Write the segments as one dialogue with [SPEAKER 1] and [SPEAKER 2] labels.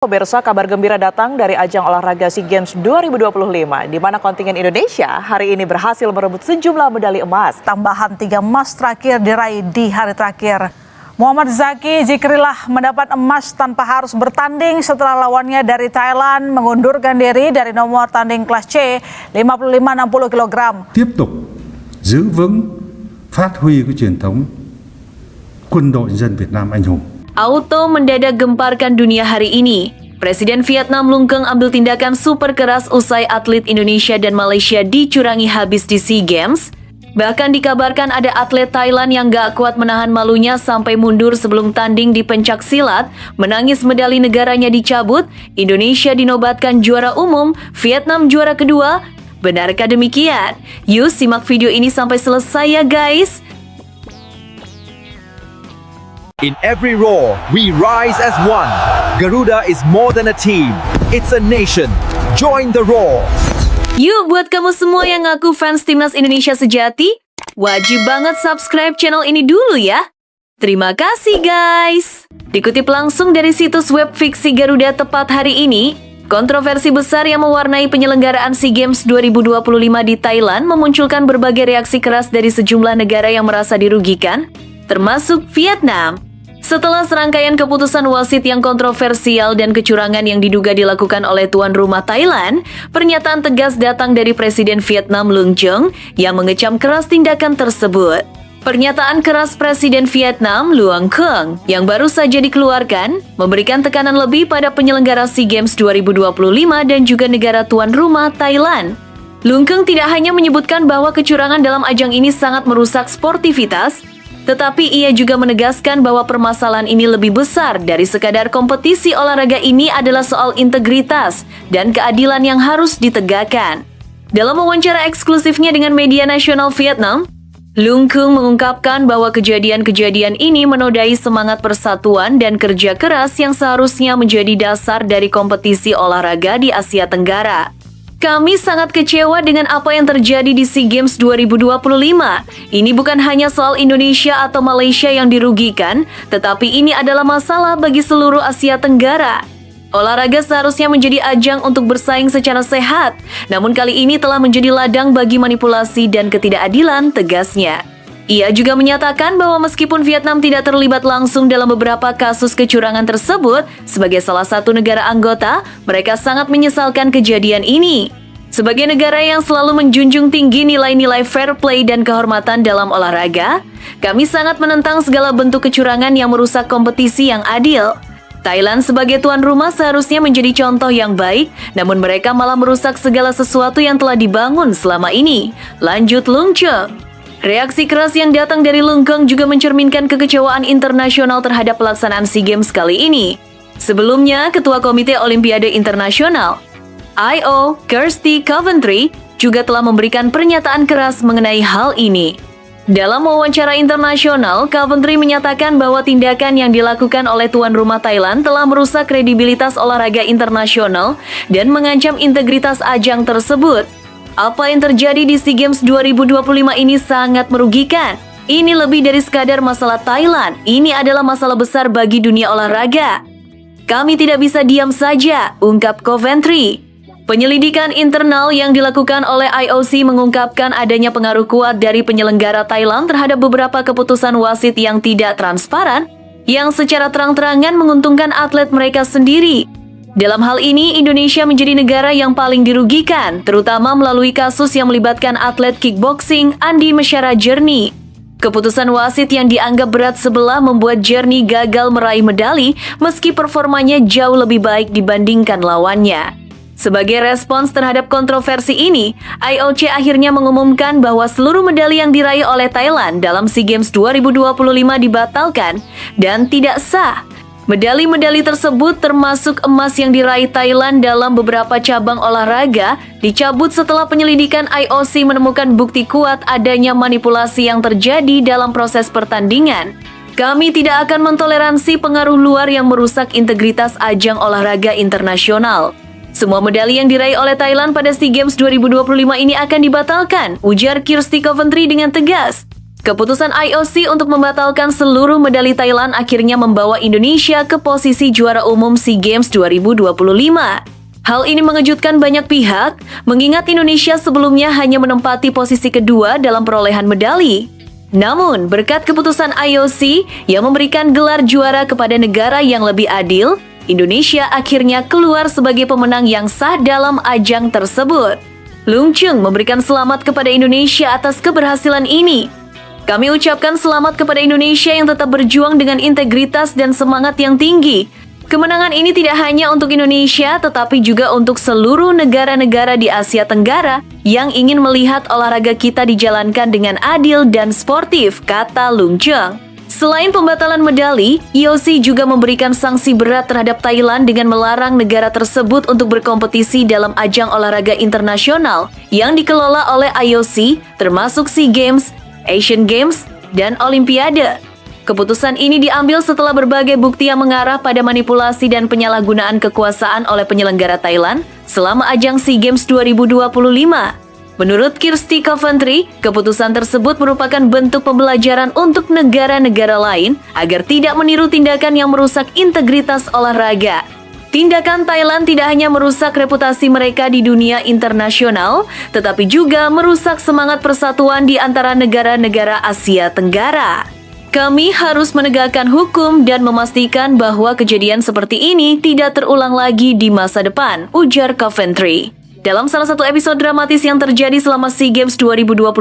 [SPEAKER 1] Pemirsa, kabar gembira datang dari ajang olahraga SEA Games 2025, di mana kontingen Indonesia hari ini berhasil merebut sejumlah medali emas.
[SPEAKER 2] Tambahan 3 emas terakhir diraih di hari terakhir. Muhammad Zaki Zikrillah mendapat emas tanpa harus bertanding setelah lawannya dari Thailand mengundurkan diri dari nomor tanding kelas C 55-60 kg.
[SPEAKER 3] Tiếp tục giữ vững, phát huy cái truyền thống quân đội nhân dân Việt Nam anh hùng.
[SPEAKER 4] Auto mendadak gemparkan dunia hari ini. Presiden Vietnam Luong Kheng ambil tindakan super keras usai atlet Indonesia dan Malaysia dicurangi habis di SEA Games. Bahkan dikabarkan ada atlet Thailand yang gak kuat menahan malunya sampai mundur sebelum tanding di pencak silat, menangis medali negaranya dicabut, Indonesia dinobatkan juara umum, Vietnam juara kedua. Benarkah demikian? Yuk simak video ini sampai selesai ya guys.
[SPEAKER 5] In every roar, we rise as one. Garuda is more than a team. It's a nation. Join the roar.
[SPEAKER 4] Yuk buat kamu semua yang ngaku fans timnas Indonesia sejati, wajib banget subscribe channel ini dulu ya. Terima kasih guys. Dikutip langsung dari situs web fiksi Garuda tepat hari ini, kontroversi besar yang mewarnai penyelenggaraan SEA Games 2025 di Thailand memunculkan berbagai reaksi keras dari sejumlah negara yang merasa dirugikan, termasuk Vietnam. Setelah serangkaian keputusan wasit yang kontroversial dan kecurangan yang diduga dilakukan oleh tuan rumah Thailand, pernyataan tegas datang dari Presiden Vietnam Luong Kheng yang mengecam keras tindakan tersebut. Pernyataan keras Presiden Vietnam Luong Kheng yang baru saja dikeluarkan memberikan tekanan lebih pada penyelenggara SEA Games 2025 dan juga negara tuan rumah Thailand. Luong Kheng tidak hanya menyebutkan bahwa kecurangan dalam ajang ini sangat merusak sportivitas, tetapi ia juga menegaskan bahwa permasalahan ini lebih besar dari sekadar kompetisi olahraga. Ini adalah soal integritas dan keadilan yang harus ditegakkan. Dalam wawancara eksklusifnya dengan media nasional Vietnam, Luong Kheng mengungkapkan bahwa kejadian-kejadian ini menodai semangat persatuan dan kerja keras yang seharusnya menjadi dasar dari kompetisi olahraga di Asia Tenggara. Kami sangat kecewa dengan apa yang terjadi di SEA Games 2025. Ini bukan hanya soal Indonesia atau Malaysia yang dirugikan, tetapi ini adalah masalah bagi seluruh Asia Tenggara. Olahraga seharusnya menjadi ajang untuk bersaing secara sehat, namun kali ini telah menjadi ladang bagi manipulasi dan ketidakadilan, tegasnya. Ia juga menyatakan bahwa meskipun Vietnam tidak terlibat langsung dalam beberapa kasus kecurangan tersebut, sebagai salah satu negara anggota, mereka sangat menyesalkan kejadian ini. Sebagai negara yang selalu menjunjung tinggi nilai-nilai fair play dan kehormatan dalam olahraga, kami sangat menentang segala bentuk kecurangan yang merusak kompetisi yang adil. Thailand sebagai tuan rumah seharusnya menjadi contoh yang baik, namun mereka malah merusak segala sesuatu yang telah dibangun selama ini. Lanjut Luong Kheng. Reaksi keras yang datang dari Luong Kheng juga mencerminkan kekecewaan internasional terhadap pelaksanaan SEA Games kali ini. Sebelumnya, Ketua Komite Olimpiade Internasional, I.O. Kirsty Coventry, juga telah memberikan pernyataan keras mengenai hal ini. Dalam wawancara internasional, Coventry menyatakan bahwa tindakan yang dilakukan oleh tuan rumah Thailand telah merusak kredibilitas olahraga internasional dan mengancam integritas ajang tersebut. Apa yang terjadi di SEA Games 2025 ini sangat merugikan. Ini lebih dari sekadar masalah Thailand. Ini adalah masalah besar bagi dunia olahraga. Kami tidak bisa diam saja, ungkap Coventry. Penyelidikan internal yang dilakukan oleh IOC mengungkapkan adanya pengaruh kuat dari penyelenggara Thailand terhadap beberapa keputusan wasit yang tidak transparan, yang secara terang-terangan menguntungkan atlet mereka sendiri. Dalam hal ini, Indonesia menjadi negara yang paling dirugikan, terutama melalui kasus yang melibatkan atlet kickboxing Andi Mesyara Jernih. Keputusan wasit yang dianggap berat sebelah membuat Jernih gagal meraih medali meski performanya jauh lebih baik dibandingkan lawannya. Sebagai respons terhadap kontroversi ini, IOC akhirnya mengumumkan bahwa seluruh medali yang diraih oleh Thailand dalam SEA Games 2025 dibatalkan dan tidak sah. Medali-medali tersebut termasuk emas yang diraih Thailand dalam beberapa cabang olahraga dicabut setelah penyelidikan IOC menemukan bukti kuat adanya manipulasi yang terjadi dalam proses pertandingan. Kami tidak akan mentoleransi pengaruh luar yang merusak integritas ajang olahraga internasional. Semua medali yang diraih oleh Thailand pada SEA Games 2025 ini akan dibatalkan, ujar Kirsty Coventry dengan tegas. Keputusan IOC untuk membatalkan seluruh medali Thailand akhirnya membawa Indonesia ke posisi juara umum SEA Games 2025. Hal ini mengejutkan banyak pihak, mengingat Indonesia sebelumnya hanya menempati posisi kedua dalam perolehan medali. Namun, berkat keputusan IOC yang memberikan gelar juara kepada negara yang lebih adil, Indonesia akhirnya keluar sebagai pemenang yang sah dalam ajang tersebut. Lung Chung memberikan selamat kepada Indonesia atas keberhasilan ini. Kami ucapkan selamat kepada Indonesia yang tetap berjuang dengan integritas dan semangat yang tinggi. Kemenangan ini tidak hanya untuk Indonesia, tetapi juga untuk seluruh negara-negara di Asia Tenggara yang ingin melihat olahraga kita dijalankan dengan adil dan sportif, kata Lung Chung. Selain pembatalan medali, IOC juga memberikan sanksi berat terhadap Thailand dengan melarang negara tersebut untuk berkompetisi dalam ajang olahraga internasional yang dikelola oleh IOC, termasuk SEA Games, Asian Games, dan Olimpiade. Keputusan ini diambil setelah berbagai bukti yang mengarah pada manipulasi dan penyalahgunaan kekuasaan oleh penyelenggara Thailand selama ajang SEA Games 2025. Menurut Kirsty Coventry, keputusan tersebut merupakan bentuk pembelajaran untuk negara-negara lain agar tidak meniru tindakan yang merusak integritas olahraga. Tindakan Thailand tidak hanya merusak reputasi mereka di dunia internasional, tetapi juga merusak semangat persatuan di antara negara-negara Asia Tenggara. Kami harus menegakkan hukum dan memastikan bahwa kejadian seperti ini tidak terulang lagi di masa depan, ujar Coventry. Dalam salah satu episode dramatis yang terjadi selama SEA Games 2025,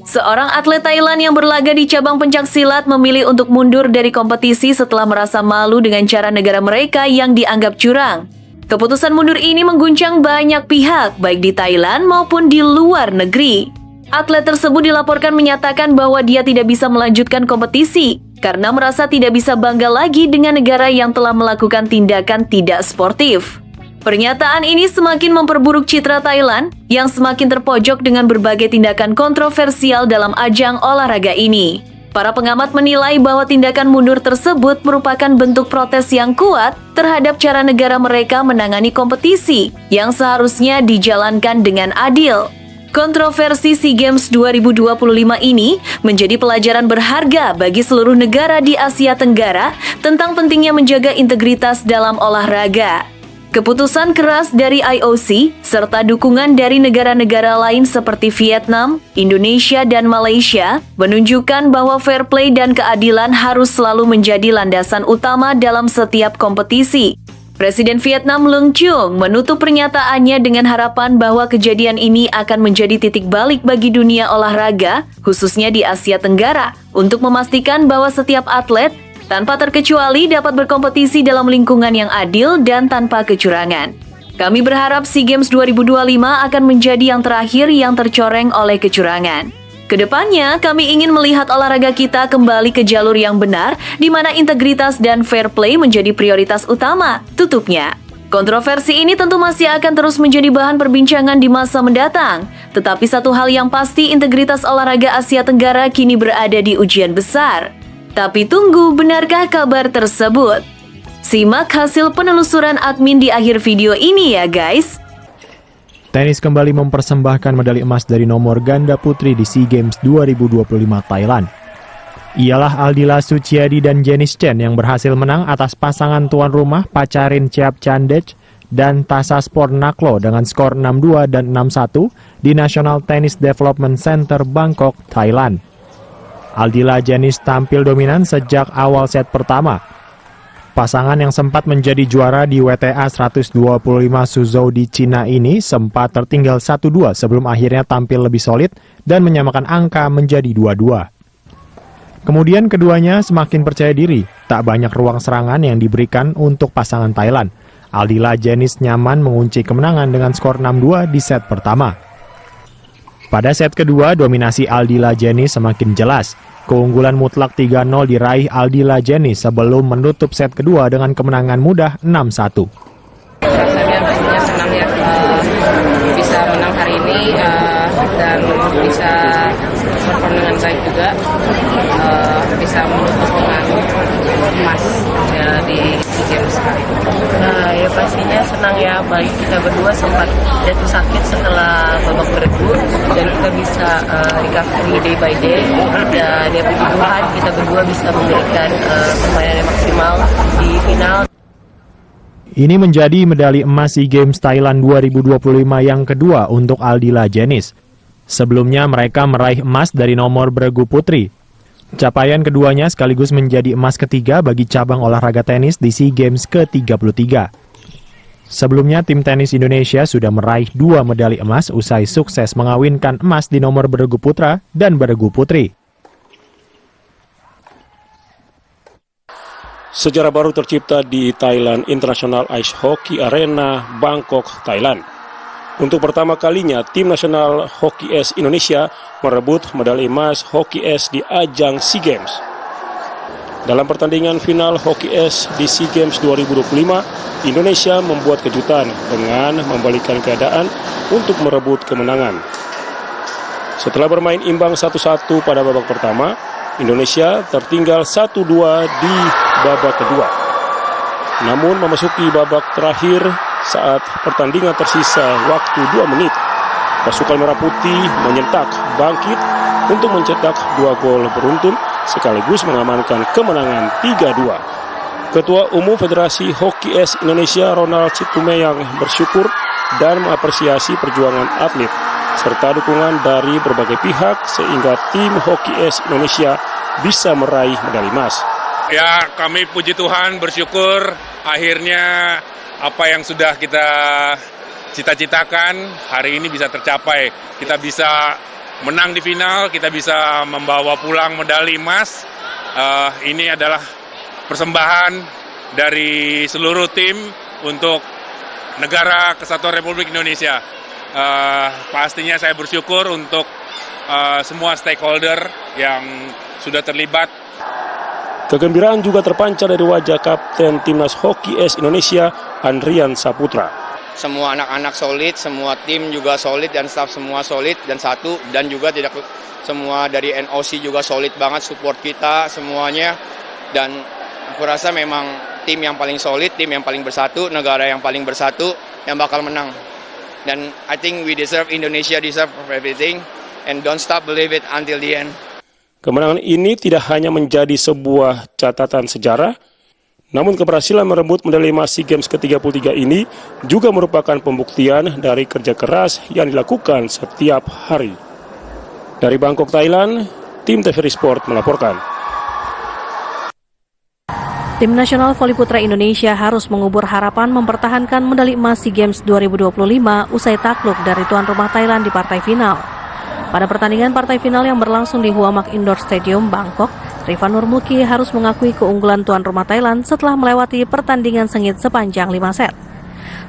[SPEAKER 4] seorang atlet Thailand yang berlaga di cabang pencaksilat memilih untuk mundur dari kompetisi setelah merasa malu dengan cara negara mereka yang dianggap curang. Keputusan mundur ini mengguncang banyak pihak, baik di Thailand maupun di luar negeri. Atlet tersebut dilaporkan menyatakan bahwa dia tidak bisa melanjutkan kompetisi karena merasa tidak bisa bangga lagi dengan negara yang telah melakukan tindakan tidak sportif. Pernyataan ini semakin memperburuk citra Thailand yang semakin terpojok dengan berbagai tindakan kontroversial dalam ajang olahraga ini. Para pengamat menilai bahwa tindakan mundur tersebut merupakan bentuk protes yang kuat terhadap cara negara mereka menangani kompetisi yang seharusnya dijalankan dengan adil. Kontroversi SEA Games 2025 ini menjadi pelajaran berharga bagi seluruh negara di Asia Tenggara tentang pentingnya menjaga integritas dalam olahraga. Keputusan keras dari IOC serta dukungan dari negara-negara lain seperti Vietnam, Indonesia, dan Malaysia menunjukkan bahwa fair play dan keadilan harus selalu menjadi landasan utama dalam setiap kompetisi. Presiden Vietnam Lung Chung menutup pernyataannya dengan harapan bahwa kejadian ini akan menjadi titik balik bagi dunia olahraga, khususnya di Asia Tenggara, untuk memastikan bahwa setiap atlet tanpa terkecuali dapat berkompetisi dalam lingkungan yang adil dan tanpa kecurangan. Kami berharap SEA Games 2025 akan menjadi yang terakhir yang tercoreng oleh kecurangan. Kedepannya, kami ingin melihat olahraga kita kembali ke jalur yang benar, di mana integritas dan fair play menjadi prioritas utama, tutupnya. Kontroversi ini tentu masih akan terus menjadi bahan perbincangan di masa mendatang. Tetapi satu hal yang pasti, integritas olahraga Asia Tenggara kini berada di ujian besar. Tapi tunggu, benarkah kabar tersebut? Simak hasil penelusuran admin di akhir video ini ya guys.
[SPEAKER 6] Tenis kembali mempersembahkan medali emas dari nomor ganda putri di SEA Games 2025 Thailand. Ialah Aldila Suciadi dan Janice Chen yang berhasil menang atas pasangan tuan rumah Pacharin Cheapchandej dan Tasaspor Naklo dengan skor 6-2 dan 6-1 di National Tennis Development Center Bangkok, Thailand. Aldila Janice tampil dominan sejak awal set pertama. Pasangan yang sempat menjadi juara di WTA 125 Suzhou di Cina ini sempat tertinggal 1-2 sebelum akhirnya tampil lebih solid dan menyamakan angka menjadi 2-2. Kemudian keduanya semakin percaya diri, tak banyak ruang serangan yang diberikan untuk pasangan Thailand. Aldila Janice nyaman mengunci kemenangan dengan skor 6-2 di set pertama. Pada set kedua, dominasi Aldila Janice semakin jelas. Keunggulan mutlak 3-0 diraih Aldila Janice sebelum menutup set kedua dengan kemenangan mudah 6-1.
[SPEAKER 7] Rasanya pastinya senang ya bisa menang hari ini dan bisa perform dengan baik juga, bisa menutup dengan emas ya, di SEA Games kali ini.
[SPEAKER 8] Ya pastinya
[SPEAKER 7] senang ya, apalagi kita berdua sempat jatuh sakit setelah babak beregu dan kita bisa recovery day by day, dan ya puji Tuhan kita berdua bisa memberikan permainan yang maksimal di final.
[SPEAKER 6] Ini menjadi medali emas SEA Games Thailand 2025 yang kedua untuk Aldila Jenis. Sebelumnya mereka meraih emas dari nomor beregu putri. Capaian keduanya sekaligus menjadi emas ketiga bagi cabang olahraga tenis di SEA Games ke-33. Sebelumnya tim tenis Indonesia sudah meraih 2 medali emas usai sukses mengawinkan emas di nomor beregu putra dan beregu putri.
[SPEAKER 8] Sejarah baru tercipta di Thailand International Ice Hockey Arena, Bangkok, Thailand. Untuk pertama kalinya, tim nasional hoki es Indonesia merebut medali emas hoki es di ajang SEA Games. Dalam pertandingan final hoki es di SEA Games 2025, Indonesia membuat kejutan dengan membalikan keadaan untuk merebut kemenangan. Setelah bermain imbang 1-1 pada babak pertama, Indonesia tertinggal 1-2 di babak kedua. Namun memasuki babak terakhir saat pertandingan tersisa waktu 2 menit, pasukan Merah Putih menyentak bangkit untuk mencetak 2 gol beruntun sekaligus mengamankan kemenangan 3-2. Ketua Umum Federasi Hoki Es Indonesia Ronald Situmeyang bersyukur dan mengapresiasi perjuangan atlet serta dukungan dari berbagai pihak sehingga tim Hoki Es Indonesia bisa meraih medali emas.
[SPEAKER 9] Ya, kami puji Tuhan bersyukur akhirnya apa yang sudah kita cita-citakan hari ini bisa tercapai. Kita bisa menang di final, kita bisa membawa pulang medali emas. Ini adalah persembahan dari seluruh tim untuk negara Kesatuan Republik Indonesia. Pastinya saya bersyukur untuk semua stakeholder yang sudah terlibat.
[SPEAKER 8] Kegembiraan juga terpancar dari wajah Kapten Timnas Hoki Es Indonesia, Andrian Saputra.
[SPEAKER 10] Semua anak-anak solid, semua tim juga solid, dan staff semua solid dan satu, dan juga tidak semua dari NOC juga solid banget support kita semuanya, dan aku rasa memang tim yang paling solid, tim yang paling bersatu, negara yang paling bersatu yang bakal menang. Dan I think Indonesia deserve everything, and don't stop believe it until the end.
[SPEAKER 8] Kemenangan ini tidak hanya menjadi sebuah catatan sejarah, namun keberhasilan merebut medali emas SEA Games ke-33 ini juga merupakan pembuktian dari kerja keras yang dilakukan setiap hari. Dari Bangkok, Thailand, tim TVRI Sport melaporkan.
[SPEAKER 4] Tim nasional voli putra Indonesia harus mengubur harapan mempertahankan medali emas SEA Games 2025 usai takluk dari tuan rumah Thailand di partai final. Pada pertandingan partai final yang berlangsung di Huamak Indoor Stadium, Bangkok, Rifan Nurmuki harus mengakui keunggulan tuan rumah Thailand setelah melewati pertandingan sengit sepanjang 5 set.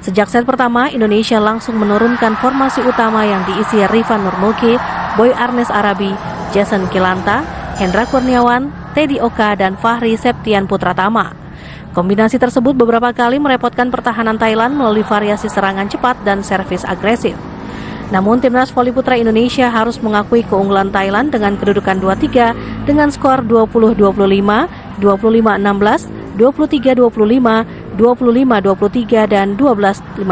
[SPEAKER 4] Sejak set pertama, Indonesia langsung menurunkan formasi utama yang diisi Rifan Nurmuki, Boy Arnes Arabi, Jason Kilanta, Hendra Kurniawan, Teddy Oka, dan Fahri Septian Putratama. Kombinasi tersebut beberapa kali merepotkan pertahanan Thailand melalui variasi serangan cepat dan servis agresif. Namun timnas voli putra Indonesia harus mengakui keunggulan Thailand dengan kedudukan 2-3 dengan skor 20-25, 25-16, 23-25, 25-23, dan 12-15.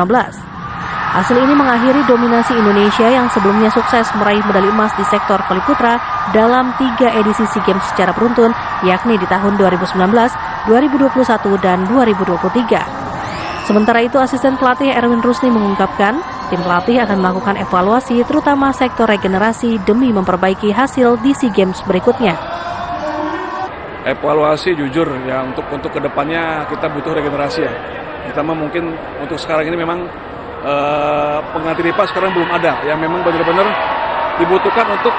[SPEAKER 4] Hasil ini mengakhiri dominasi Indonesia yang sebelumnya sukses meraih medali emas di sektor voli putra dalam 3 edisi SEA Games secara beruntun, yakni di tahun 2019, 2021, dan 2023. Sementara itu, asisten pelatih Erwin Rusni mengungkapkan, tim pelatih akan melakukan evaluasi terutama sektor regenerasi demi memperbaiki hasil di SEA Games berikutnya.
[SPEAKER 11] Evaluasi jujur ya, untuk kedepannya kita butuh regenerasi ya. Kita mungkin untuk sekarang ini memang pengganti Ripa sekarang belum ada, yang memang benar-benar dibutuhkan untuk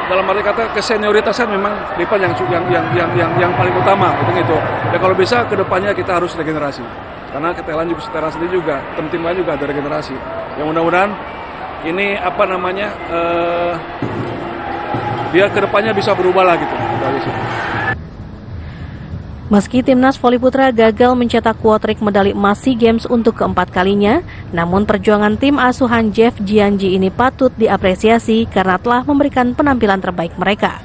[SPEAKER 11] dalam arti kata kesenioritasan memang Ripa yang paling utama gitu. Ya kalau bisa kedepannya kita harus regenerasi. Karena Thailand juga secara sendiri juga, tim lain juga ada regenerasi. Yang mudah-mudahan ini biar kedepannya bisa berubah lah gitu.
[SPEAKER 4] Meski timnas voli putra gagal mencetak kuotrik medali emas SEA Games untuk keempat kalinya, namun perjuangan tim asuhan Jeff Jianji ini patut diapresiasi karena telah memberikan penampilan terbaik mereka.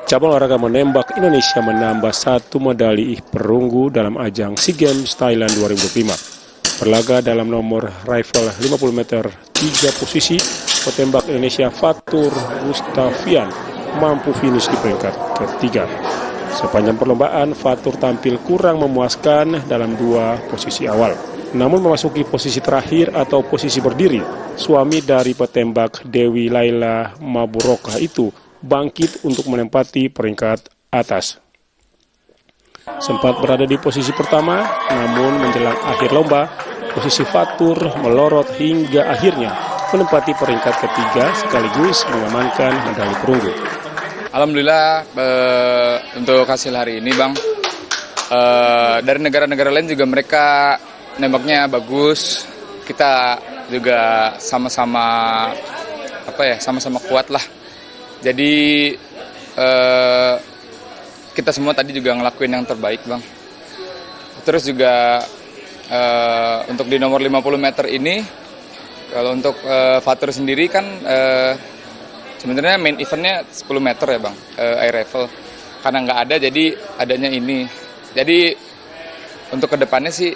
[SPEAKER 8] Cabang olahraga menembak Indonesia menambah 1 medali perunggu dalam ajang SEA Games Thailand 2025. Berlaga dalam nomor rifle 50 meter 3 posisi, petembak Indonesia Fatur Gustavian mampu finish di peringkat ketiga. Sepanjang perlombaan, Fatur tampil kurang memuaskan dalam 2 posisi awal. Namun memasuki posisi terakhir atau posisi berdiri, suami dari petembak Dewi Laila Maburokah itu bangkit untuk menempati peringkat atas. Sempat berada di posisi pertama, namun menjelang akhir lomba, posisi Fatur melorot hingga akhirnya menempati peringkat ketiga sekaligus mengamankan medali perunggu.
[SPEAKER 12] Alhamdulillah untuk hasil hari ini, Bang. Dari negara-negara lain juga mereka nembaknya bagus. Kita juga sama-sama sama-sama kuat lah. Jadi kita semua tadi juga ngelakuin yang terbaik, Bang. Terus juga untuk di nomor 50 meter ini, kalau untuk Fatur sendiri kan sebenarnya main eventnya 10 meter ya, Bang, air rifle. Karena nggak ada, jadi adanya ini. Jadi untuk kedepannya sih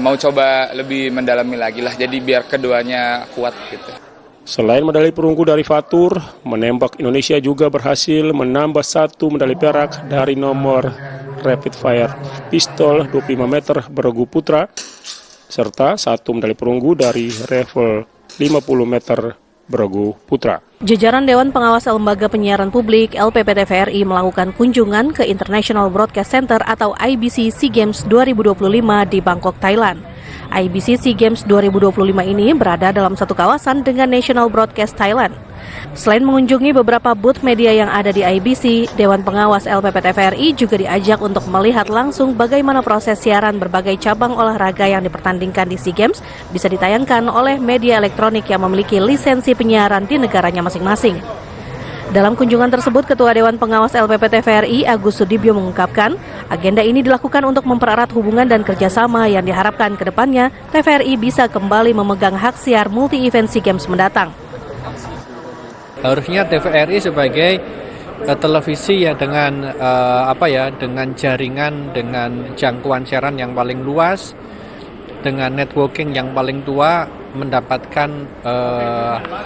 [SPEAKER 12] mau coba lebih mendalami lagi lah, jadi biar keduanya kuat gitu.
[SPEAKER 8] Selain medali perunggu dari Fatur, menembak Indonesia juga berhasil menambah 1 medali perak dari nomor rapid fire pistol 25 meter beregu putra, serta 1 medali perunggu dari rifle 50 meter beregu putra.
[SPEAKER 13] Jajaran Dewan Pengawas Lembaga Penyiaran Publik LPP-TVRI melakukan kunjungan ke International Broadcast Center atau IBC SEA Games 2025 di Bangkok, Thailand. IBC SEA Games 2025 ini berada dalam satu kawasan dengan National Broadcast Thailand. Selain mengunjungi beberapa booth media yang ada di IBC, Dewan Pengawas LPP-TVRI juga diajak untuk melihat langsung bagaimana proses siaran berbagai cabang olahraga yang dipertandingkan di SEA Games bisa ditayangkan oleh media elektronik yang memiliki lisensi penyiaran di negaranya masing-masing. Dalam kunjungan tersebut, Ketua Dewan Pengawas LPP-TVRI Agus Sudibyo mengungkapkan, agenda ini dilakukan untuk mempererat hubungan dan kerjasama yang diharapkan ke depannya TVRI bisa kembali memegang hak siar multi-event SEA Games mendatang.
[SPEAKER 14] Harusnya TVRI sebagai televisi ya dengan dengan jaringan, dengan jangkauan siaran yang paling luas, dengan networking yang paling tua, mendapatkan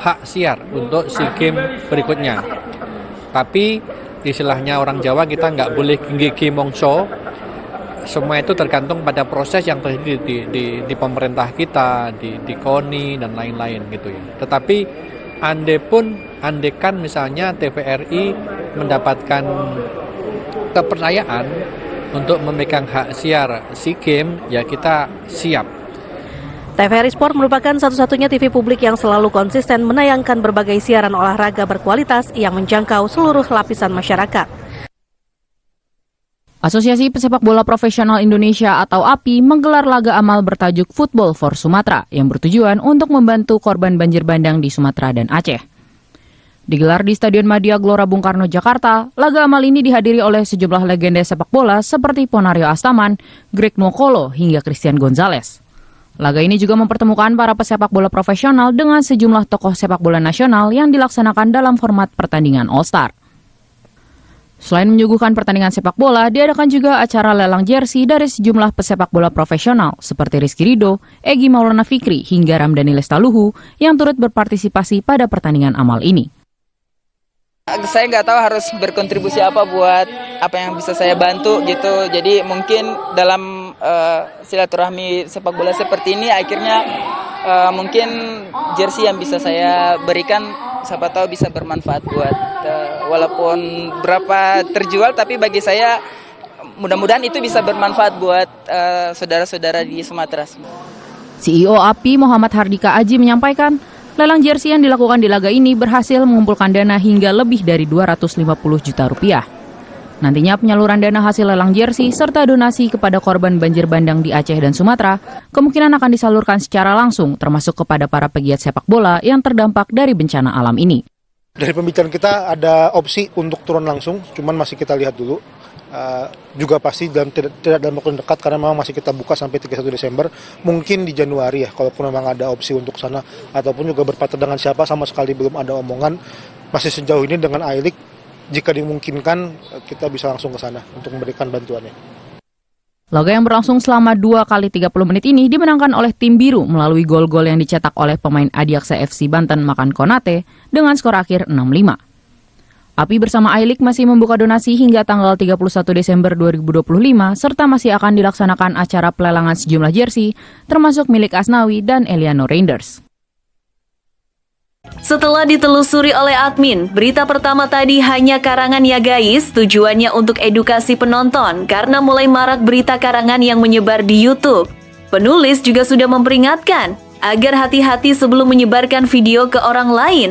[SPEAKER 14] hak siar untuk SEA Games berikutnya. Tapi istilahnya orang Jawa, kita nggak boleh gigi mongso. Semua itu tergantung pada proses yang terjadi di pemerintah kita, di KONI dan lain-lain gitu ya. Tetapi andekan misalnya TVRI mendapatkan kepercayaan untuk memegang hak siar SEA Games, ya kita siap.
[SPEAKER 13] TVRI Sport merupakan satu-satunya TV publik yang selalu konsisten menayangkan berbagai siaran olahraga berkualitas yang menjangkau seluruh lapisan masyarakat.
[SPEAKER 15] Asosiasi Pesepak Bola Profesional Indonesia atau API menggelar laga amal bertajuk Football for Sumatra yang bertujuan untuk membantu korban banjir bandang di Sumatera dan Aceh. Digelar di Stadion Madia Glora Bung Karno, Jakarta, laga amal ini dihadiri oleh sejumlah legenda sepak bola seperti Ponario Astaman, Greg Nwokolo, hingga Christian Gonzalez. Laga ini juga mempertemukan para pesepak bola profesional dengan sejumlah tokoh sepak bola nasional yang dilaksanakan dalam format pertandingan All-Star. Selain menyuguhkan pertandingan sepak bola, diadakan juga acara lelang jersey dari sejumlah pesepak bola profesional seperti Rizky Ridho, Egy Maulana Fikri, hingga Ramdhani Lestaluhu yang turut berpartisipasi pada pertandingan amal ini.
[SPEAKER 16] Saya nggak tahu harus berkontribusi apa buat apa yang bisa saya bantu gitu. Jadi mungkin dalam silaturahmi sepak bola seperti ini akhirnya mungkin jersey yang bisa saya berikan siapa tahu bisa bermanfaat buat walaupun berapa terjual, tapi bagi saya mudah-mudahan itu bisa bermanfaat buat saudara-saudara di Sumatera.
[SPEAKER 15] CEO API Muhammad Hardika Aji menyampaikan, lelang jersey yang dilakukan di laga ini berhasil mengumpulkan dana hingga lebih dari 250 juta rupiah. Nantinya penyaluran dana hasil lelang jersey serta donasi kepada korban banjir bandang di Aceh dan Sumatera kemungkinan akan disalurkan secara langsung termasuk kepada para pegiat sepak bola yang terdampak dari bencana alam ini.
[SPEAKER 17] Dari pembicaraan kita ada opsi untuk turun langsung, cuman masih kita lihat dulu. Juga pasti tidak dalam waktu dekat karena memang masih kita buka sampai 31 Desember. Mungkin di Januari ya, kalaupun memang ada opsi untuk sana ataupun juga berpartner dengan siapa sama sekali belum ada omongan. Masih sejauh ini dengan I-League, jika dimungkinkan kita bisa langsung ke sana untuk memberikan bantuannya.
[SPEAKER 15] Laga yang berlangsung selama 2 kali 30 menit ini dimenangkan oleh tim biru melalui gol-gol yang dicetak oleh pemain Adiaksa FC Banten Makan Konate dengan skor akhir 6-5. API bersama I-League masih membuka donasi hingga tanggal 31 Desember 2025 serta masih akan dilaksanakan acara pelelangan sejumlah jersey termasuk milik Asnawi dan Eliano Reinders.
[SPEAKER 4] Setelah ditelusuri oleh admin, berita pertama tadi hanya karangan ya guys, tujuannya untuk edukasi penonton karena mulai marak berita karangan yang menyebar di YouTube. Penulis juga sudah memperingatkan agar hati-hati sebelum menyebarkan video ke orang lain